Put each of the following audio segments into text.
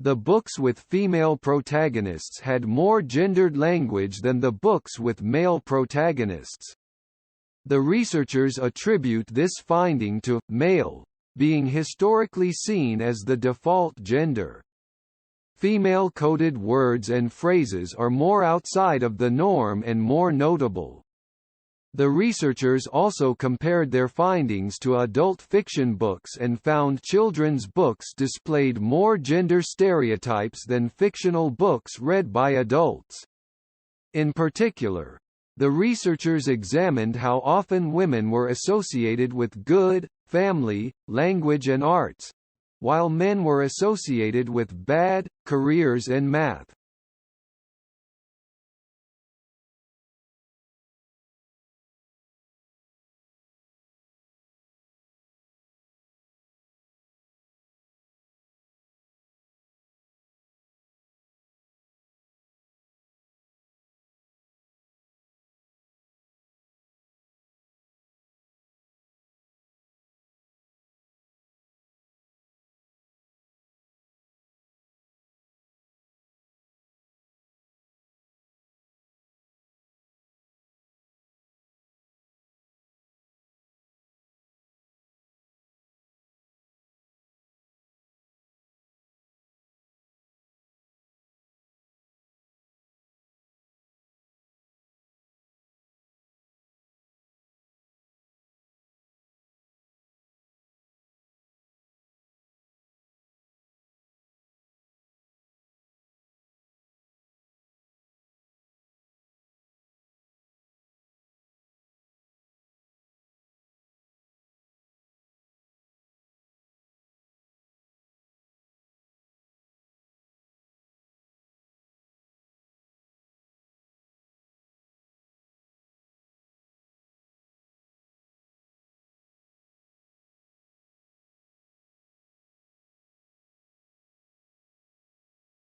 The books with female protagonists had more gendered language than the books with male protagonists. The researchers attribute this finding to male being historically seen as the default gender. Female-coded words and phrases are more outside of the norm and more notable. The researchers also compared their findings to adult fiction books and found children's books displayed more gender stereotypes than fictional books read by adults. In particular, the researchers examined how often women were associated with good, family, language and arts, while men were associated with bad, careers and math.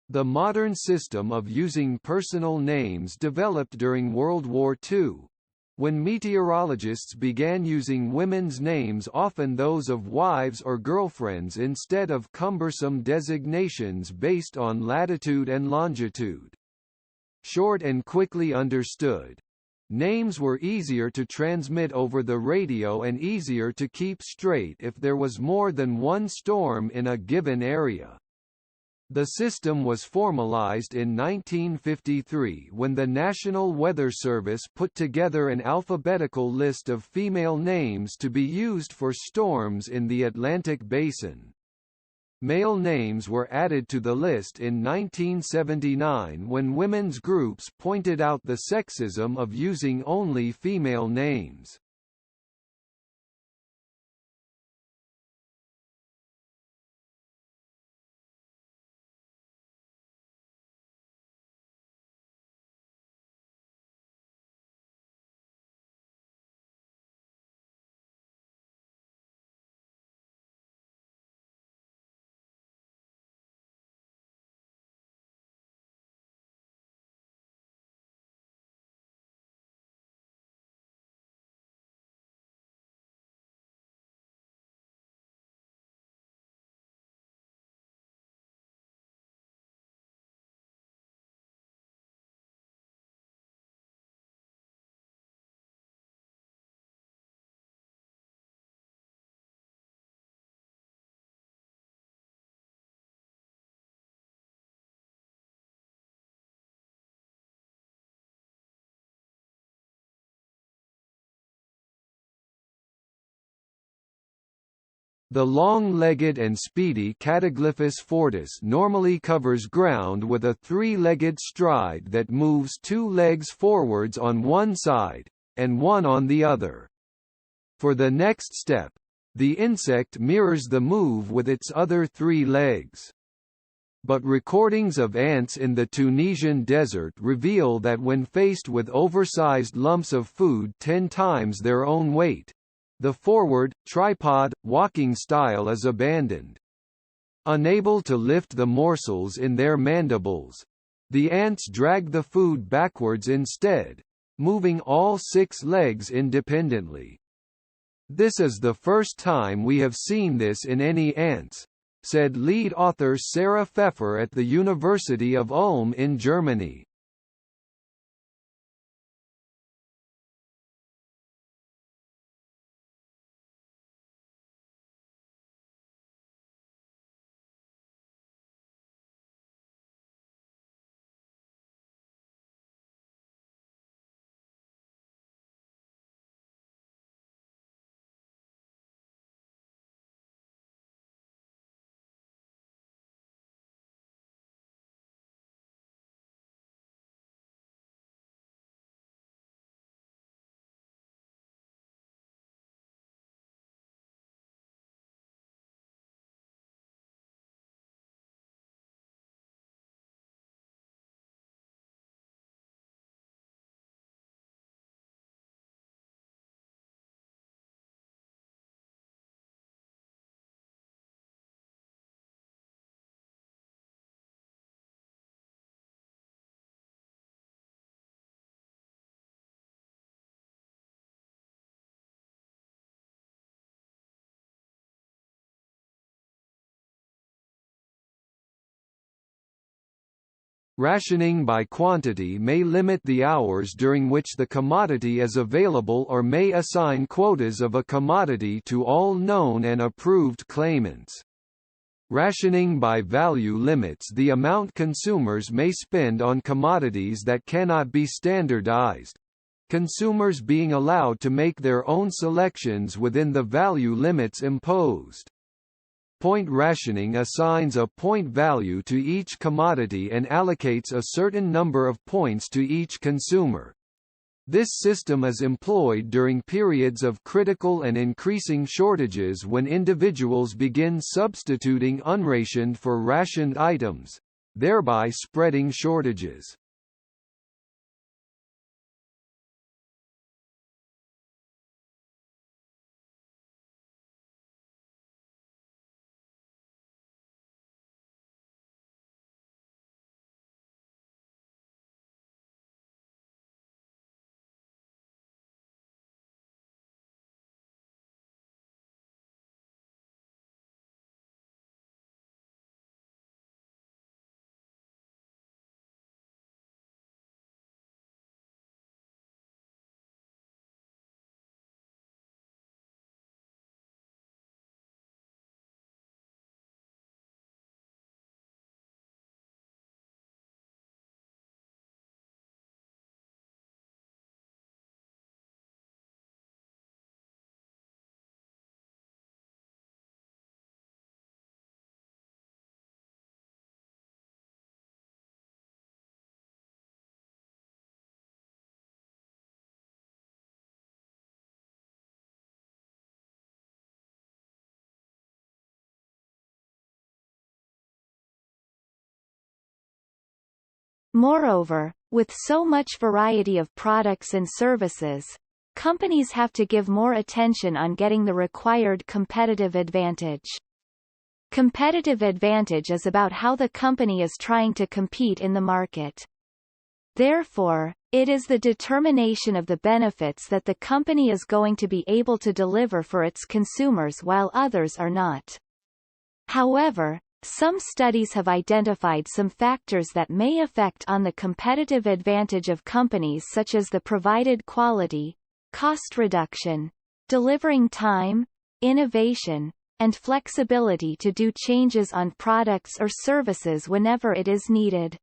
The modern system of using personal names developed during World War II, when meteorologists began using women's names, often those of wives or girlfriends, instead of cumbersome designations based on latitude and longitude. Short and quickly understood. Names were easier to transmit over the radio and easier to keep straight if there was more than one storm in a given area. The system was formalized in 1953 when the National Weather Service put together an alphabetical list of female names to be used for storms in the Atlantic Basin. Male names were added to the list in 1979 when women's groups pointed out the sexism of using only female names. The long-legged and speedy Cataglyphus fortis normally covers ground with a three-legged stride that moves two legs forwards on one side, and one on the other. For the next step, the insect mirrors the move with its other three legs. But recordings of ants in the Tunisian desert reveal that when faced with oversized lumps of food 10 times their own weight, the forward, tripod, walking style is abandoned. Unable to lift the morsels in their mandibles, the ants drag the food backwards instead, moving all 6 legs independently. This is the first time we have seen this in any ants, said lead author Sarah Pfeffer at the University of Ulm in Germany. Rationing by quantity may limit the hours during which the commodity is available or may assign quotas of a commodity to all known and approved claimants. Rationing by value limits the amount consumers may spend on commodities that cannot be standardized, consumers being allowed to make their own selections within the value limits imposed. Point rationing assigns a point value to each commodity and allocates a certain number of points to each consumer. This system is employed during periods of critical and increasing shortages when individuals begin substituting unrationed for rationed items, thereby spreading shortages. Moreover, with so much variety of products and services, companies have to give more attention on getting the required competitive advantage. Competitive advantage is about how the company is trying to compete in the market. Therefore, it is the determination of the benefits that the company is going to be able to deliver for its consumers while others are not. However, some studies have identified some factors that may affect on the competitive advantage of companies, such as the provided quality, cost reduction, delivering time, innovation, and flexibility to do changes on products or services whenever it is needed.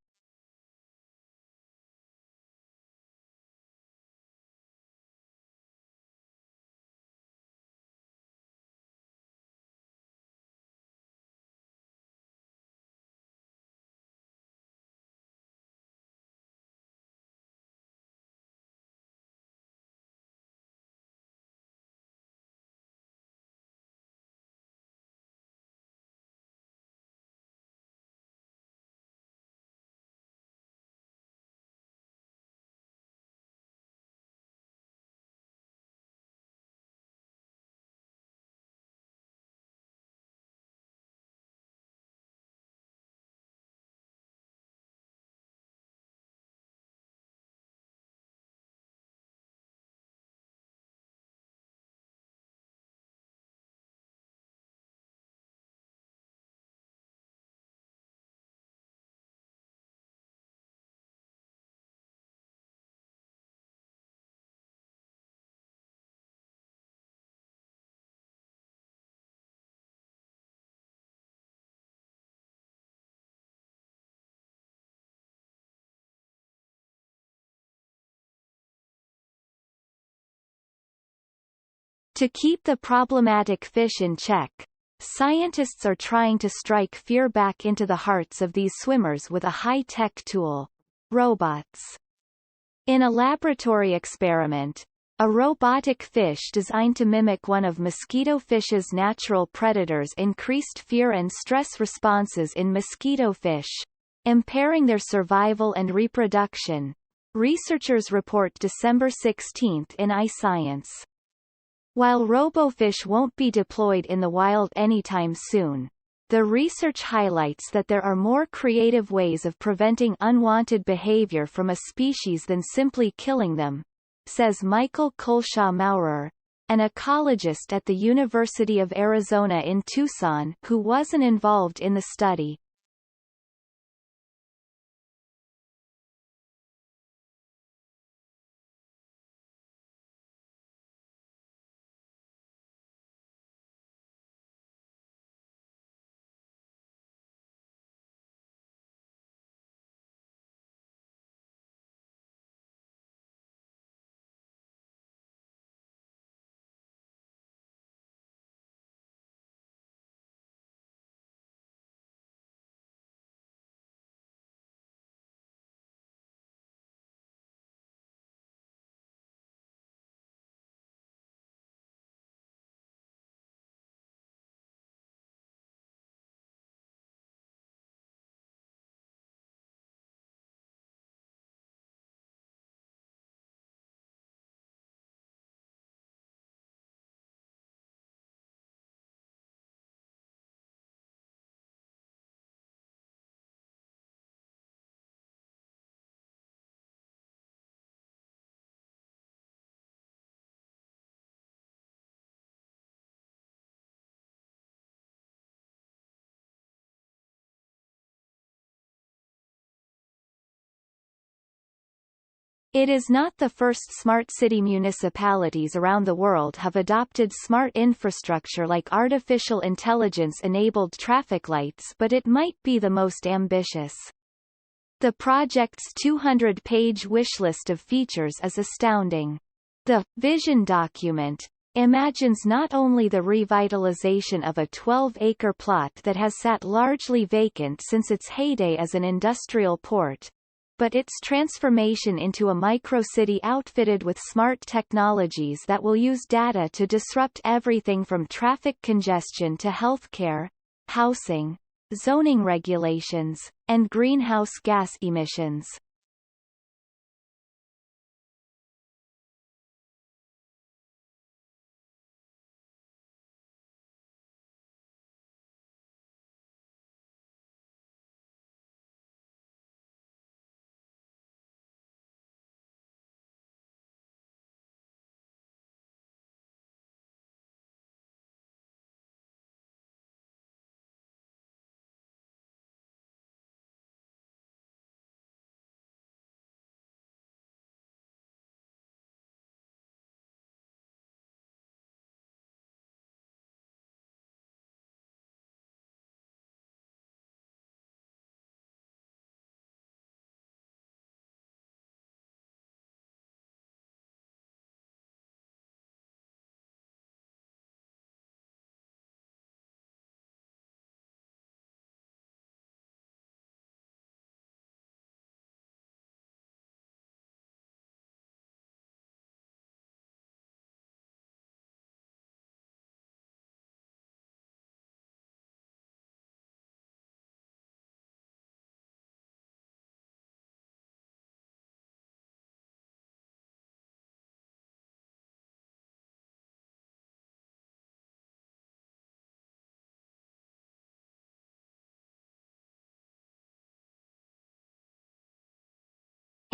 To keep the problematic fish in check, scientists are trying to strike fear back into the hearts of these swimmers with a high-tech tool: robots. In a laboratory experiment, a robotic fish designed to mimic one of mosquito fish's natural predators increased fear and stress responses in mosquito fish, impairing their survival and reproduction, researchers report December 16 in iScience. While RoboFish won't be deployed in the wild anytime soon, the research highlights that there are more creative ways of preventing unwanted behavior from a species than simply killing them, says Michael Colshaw-Maurer, an ecologist at the University of Arizona in Tucson who wasn't involved in the study. It is not the first smart city. Municipalities around the world have adopted smart infrastructure like artificial intelligence-enabled traffic lights, but it might be the most ambitious. The project's 200-page wishlist of features is astounding. The vision document imagines not only the revitalization of a 12-acre plot that has sat largely vacant since its heyday as an industrial port, but its transformation into a microcity outfitted with smart technologies that will use data to disrupt everything from traffic congestion to healthcare, housing, zoning regulations, and greenhouse gas emissions.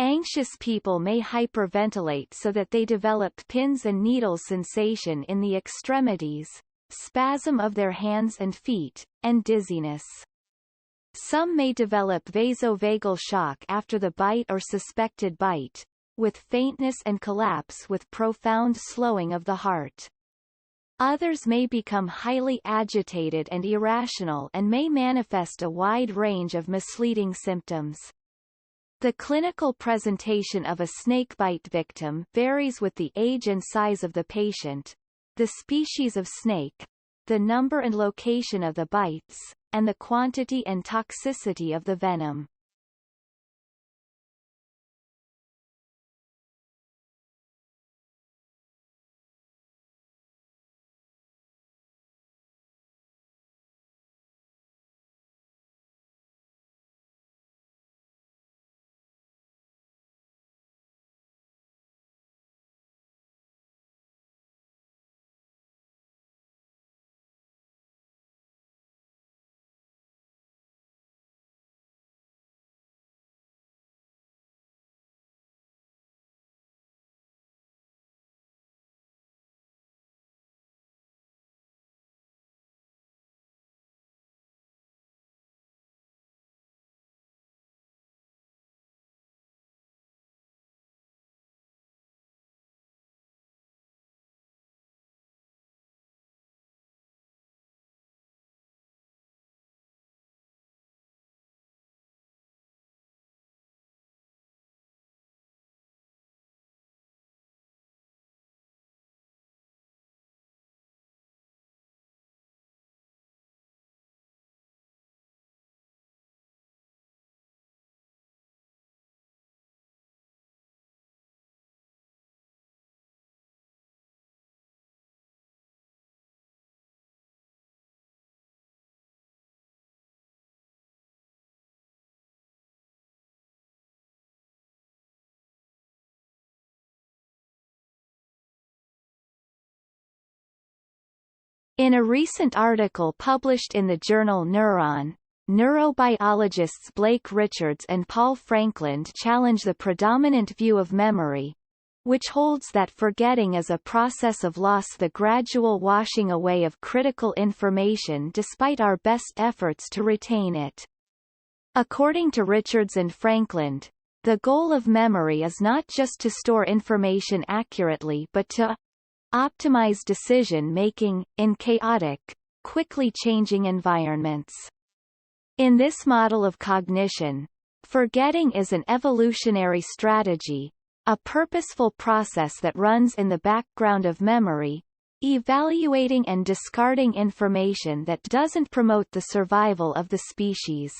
Anxious people may hyperventilate so that they develop pins and needles sensation in the extremities, spasm of their hands and feet, and dizziness. Some may develop vasovagal shock after the bite or suspected bite, with faintness and collapse with profound slowing of the heart. Others may become highly agitated and irrational and may manifest a wide range of misleading symptoms. The clinical presentation of a snakebite victim varies with the age and size of the patient. the species of snake, the number and location of the bites, and the quantity and toxicity of the venom. In a recent article published in the journal Neuron, neurobiologists Blake Richards and Paul Frankland challenge the predominant view of memory, which holds that forgetting is a process of loss, the gradual washing away of critical information despite our best efforts to retain it. According to Richards and Frankland, the goal of memory is not just to store information accurately but to optimize decision-making, in chaotic, quickly changing environments. In this model of cognition, forgetting is an evolutionary strategy, a purposeful process that runs in the background of memory, evaluating and discarding information that doesn't promote the survival of the species.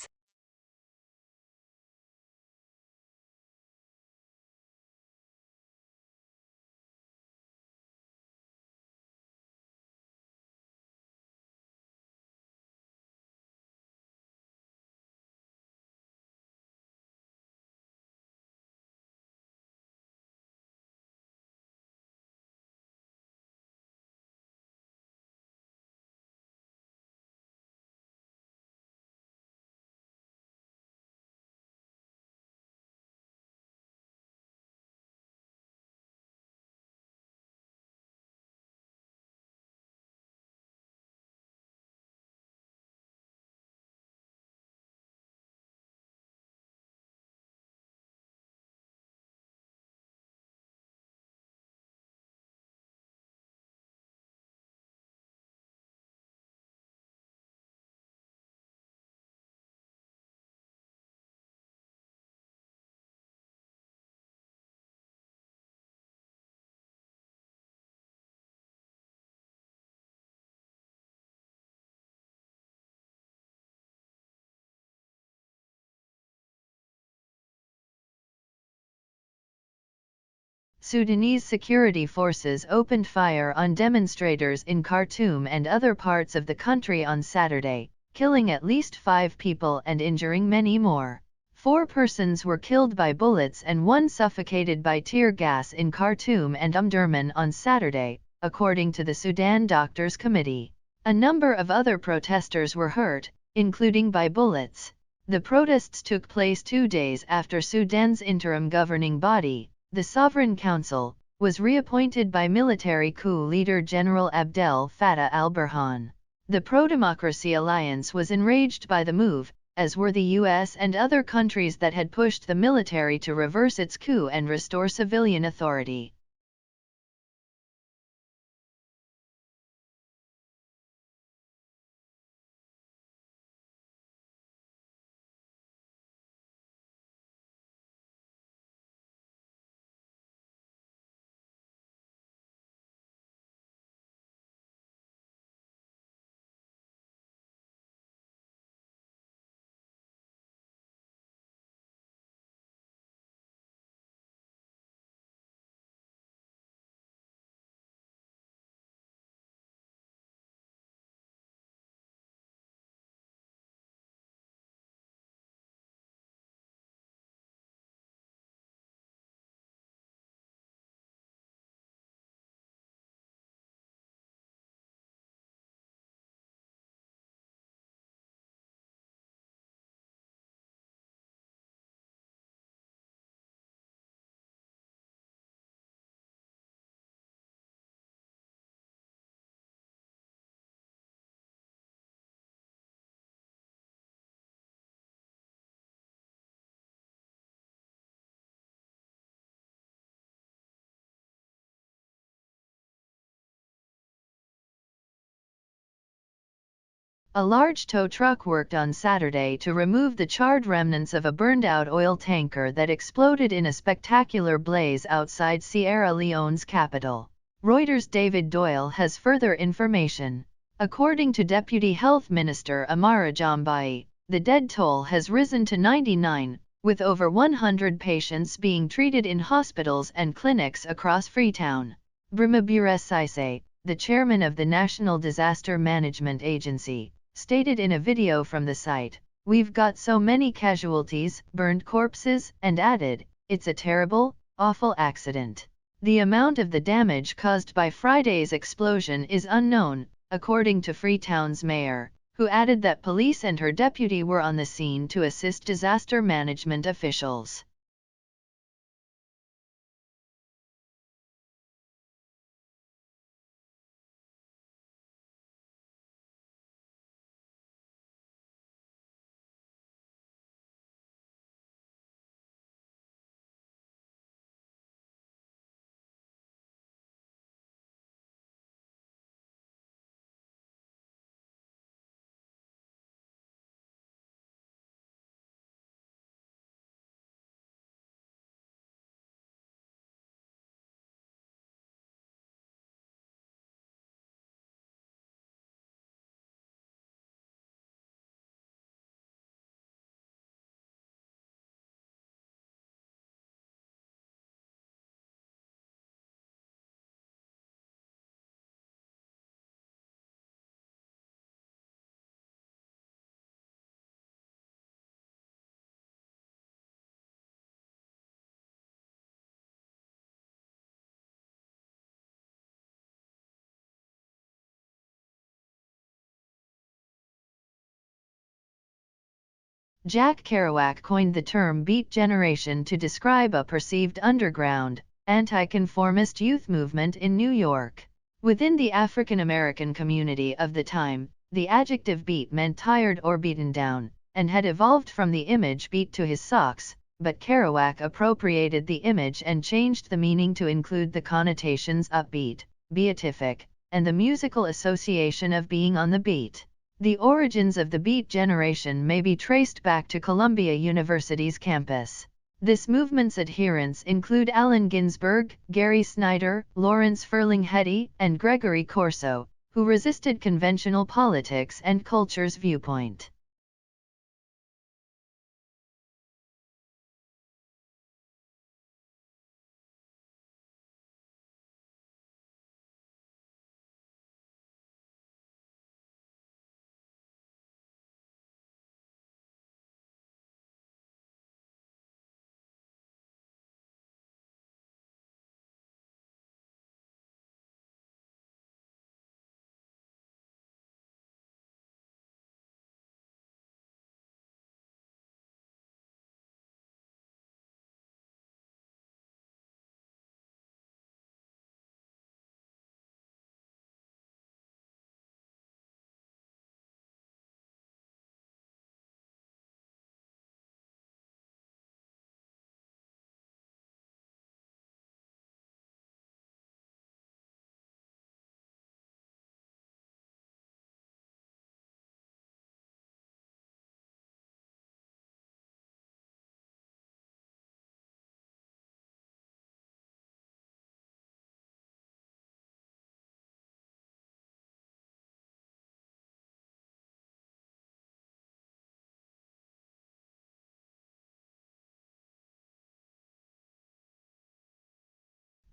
Sudanese security forces opened fire on demonstrators in Khartoum and other parts of the country on Saturday, killing at least 5 people and injuring many more. 4 persons were killed by bullets and 1 suffocated by tear gas in Khartoum and Omdurman on Saturday, according to the Sudan Doctors Committee. A number of other protesters were hurt, including by bullets. The protests took place 2 days after Sudan's interim governing body, the Sovereign Council, was reappointed by military coup leader General Abdel Fattah al-Burhan. The pro-democracy alliance was enraged by the move, as were the US and other countries that had pushed the military to reverse its coup and restore civilian authority. A large tow truck worked on Saturday to remove the charred remnants of a burned-out oil tanker that exploded in a spectacular blaze outside Sierra Leone's capital. Reuters' David Doyle has further information. According to Deputy Health Minister Amara Jambai, the dead toll has risen to 99, with over 100 patients being treated in hospitals and clinics across Freetown. Brimabure Sise, the chairman of the National Disaster Management Agency, stated in a video from the site, "We've got so many casualties, burned corpses," and added, "It's a terrible, awful accident." The amount of the damage caused by Friday's explosion is unknown, according to Freetown's mayor, who added that police and her deputy were on the scene to assist disaster management officials. Jack Kerouac coined the term Beat Generation to describe a perceived underground, anti-conformist youth movement in New York. Within the African American community of the time, the adjective beat meant tired or beaten down, and had evolved from the image beat to his socks, but Kerouac appropriated the image and changed the meaning to include the connotations upbeat, beatific, and the musical association of being on the beat. The origins of the Beat Generation may be traced back to Columbia University's campus. This movement's adherents include Allen Ginsberg, Gary Snyder, Lawrence Ferlinghetti, and Gregory Corso, who resisted conventional politics and culture's viewpoint.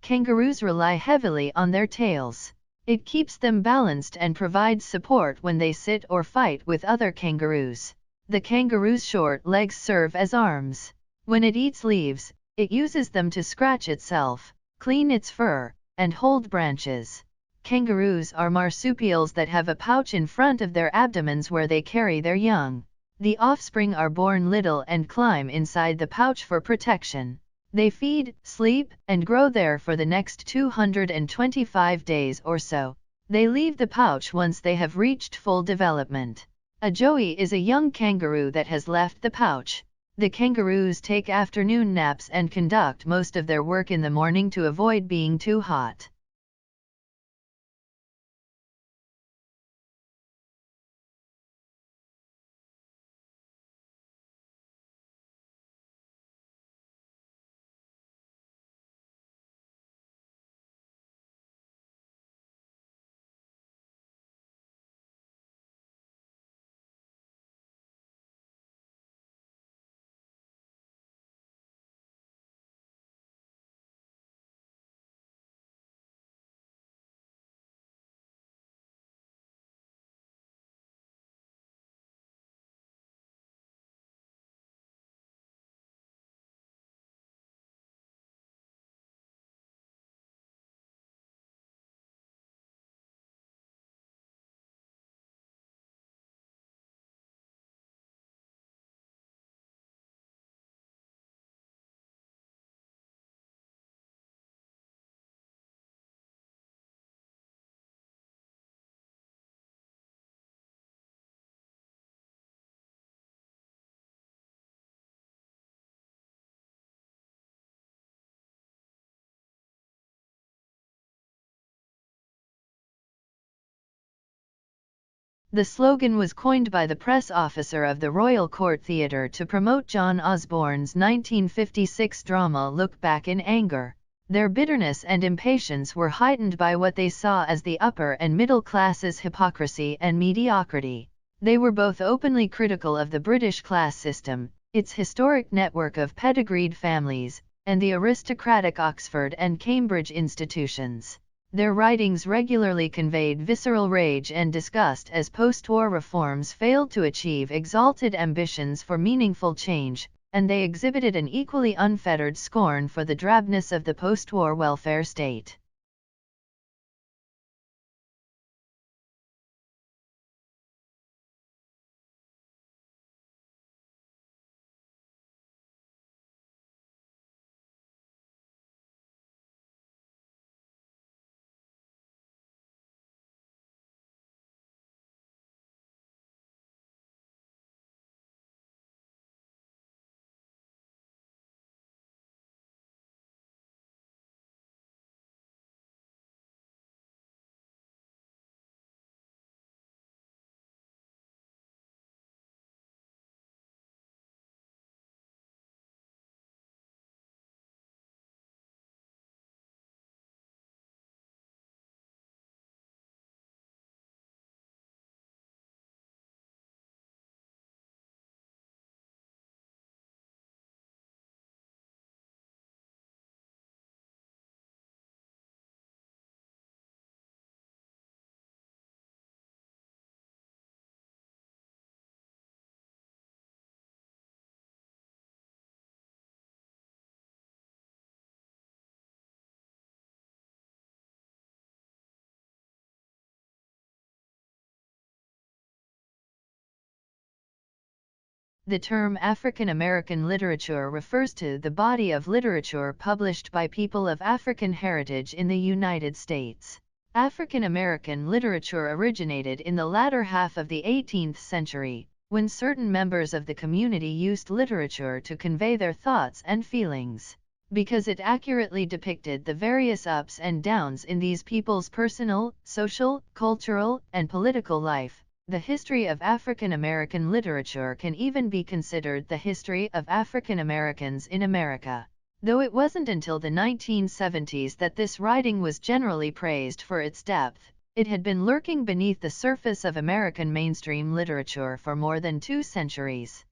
Kangaroos rely heavily on their tails. It keeps them balanced and provides support when they sit or fight with other kangaroos. The kangaroo's short legs serve as arms. When it eats leaves, it uses them to scratch itself, clean its fur, and hold branches. Kangaroos are marsupials that have a pouch in front of their abdomens where they carry their young. The offspring are born little and climb inside the pouch for protection. They feed, sleep, and grow there for the next 225 days or so. They leave the pouch once they have reached full development. A joey is a young kangaroo that has left the pouch. The kangaroos take afternoon naps and conduct most of their work in the morning to avoid being too hot. The slogan was coined by the press officer of the Royal Court Theatre to promote John Osborne's 1956 drama Look Back in Anger. Their bitterness and impatience were heightened by what they saw as the upper and middle classes' hypocrisy and mediocrity. They were both openly critical of the British class system, its historic network of pedigreed families, and the aristocratic Oxford and Cambridge institutions. Their writings regularly conveyed visceral rage and disgust as post-war reforms failed to achieve exalted ambitions for meaningful change, and they exhibited an equally unfettered scorn for the drabness of the post-war welfare state. The term African American literature refers to the body of literature published by people of African heritage in the United States. African American literature originated in the latter half of the 18th century, when certain members of the community used literature to convey their thoughts and feelings. Because it accurately depicted the various ups and downs in these people's personal, social, cultural, and political life, the history of African American literature can even be considered the history of African Americans in America. Though it wasn't until the 1970s that this writing was generally praised for its depth, it had been lurking beneath the surface of American mainstream literature for more than 2 centuries.